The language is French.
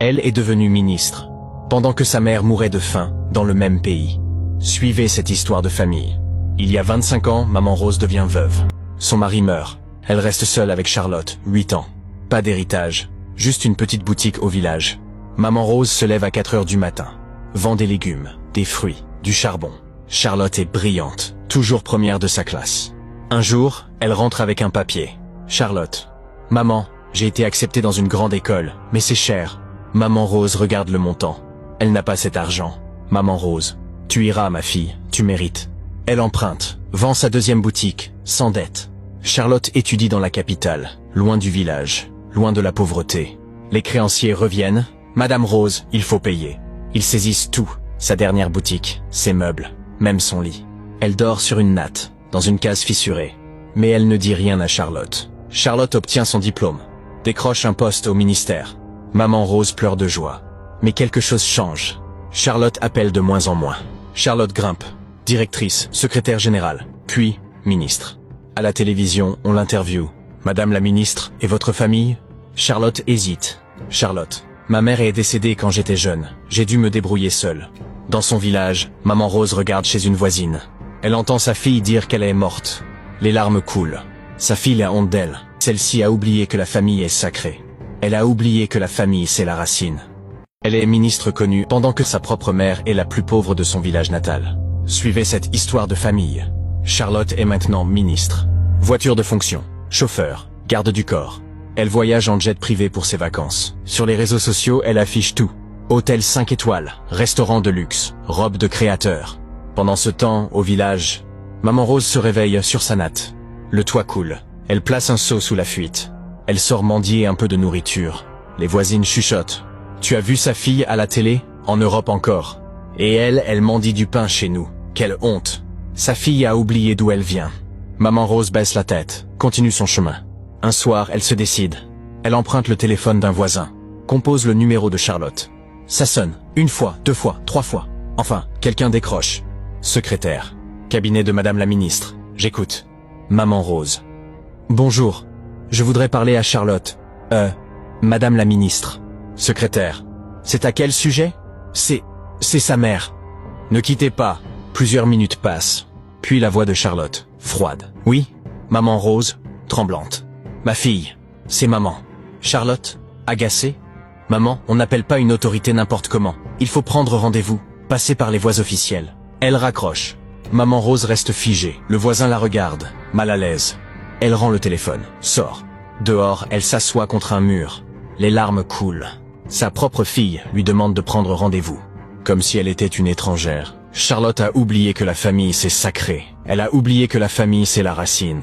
Elle est devenue ministre, pendant que sa mère mourait de faim dans le même pays. Suivez cette histoire de famille. Il y a 25 ans, maman Rose devient veuve. Son mari meurt. Elle reste seule avec Charlotte, 8 ans. Pas d'héritage, juste une petite boutique au village. Maman Rose se lève à 4 heures du matin. Vend des légumes, des fruits, du charbon. Charlotte est brillante, toujours première de sa classe. Un jour, elle rentre avec un papier. Charlotte. Maman, j'ai été acceptée dans une grande école, mais c'est cher. Maman Rose regarde le montant. Elle n'a pas cet argent. Maman Rose. Tu iras, ma fille, tu mérites. Elle emprunte, vend sa deuxième boutique, sans dette. Charlotte étudie dans la capitale, loin du village, loin de la pauvreté. Les créanciers reviennent. Madame Rose, il faut payer. Ils saisissent tout, sa dernière boutique, ses meubles, même son lit. Elle dort sur une natte, dans une case fissurée. Mais elle ne dit rien à Charlotte. Charlotte obtient son diplôme, décroche un poste au ministère. Maman Rose pleure de joie. Mais quelque chose change. Charlotte appelle de moins en moins. Charlotte grimpe, directrice, secrétaire générale, puis ministre. À la télévision, on l'interviewe. Madame la ministre, et votre famille? Charlotte hésite. Charlotte. Ma mère est décédée quand j'étais jeune. J'ai dû me débrouiller seule. Dans son village, maman Rose regarde chez une voisine. Elle entend sa fille dire qu'elle est morte. Les larmes coulent. Sa fille a honte d'elle. Celle-ci a oublié que la famille est sacrée. Elle a oublié que la famille, c'est la racine. Elle est ministre connue pendant que sa propre mère est la plus pauvre de son village natal. Suivez cette histoire de famille. Charlotte est maintenant ministre. Voiture de fonction, chauffeur, garde du corps. Elle voyage en jet privé pour ses vacances. Sur les réseaux sociaux, elle affiche tout. Hôtel 5 étoiles, restaurant de luxe, robe de créateur. Pendant ce temps, au village, maman Rose se réveille sur sa natte. Le toit coule. Elle place un seau sous la fuite. Elle sort mendier un peu de nourriture. Les voisines chuchotent. Tu as vu sa fille à la télé? En Europe encore. Et elle mendie du pain chez nous. Quelle honte. Sa fille a oublié d'où elle vient. Maman Rose baisse la tête, continue son chemin. Un soir, elle se décide. Elle emprunte le téléphone d'un voisin. Compose le numéro de Charlotte. Ça sonne, 1 fois, 2 fois, 3 fois. Enfin, quelqu'un décroche. Secrétaire. Cabinet de Madame la Ministre. J'écoute. Maman Rose. Bonjour. Je voudrais parler à Charlotte. Madame la Ministre. Secrétaire. C'est à quel sujet? C'est sa mère. Ne quittez pas. Plusieurs minutes passent. Puis la voix de Charlotte, froide. Oui, maman Rose, tremblante. Ma fille, c'est maman. Charlotte, agacée. Maman, on n'appelle pas une autorité n'importe comment. Il faut prendre rendez-vous, passer par les voies officielles. Elle raccroche. Maman Rose reste figée. Le voisin la regarde, mal à l'aise. Elle rend le téléphone, sort. Dehors, elle s'assoit contre un mur. Les larmes coulent. Sa propre fille lui demande de prendre rendez-vous. Comme si elle était une étrangère. Charlotte a oublié que la famille c'est sacré. Elle a oublié que la famille c'est la racine.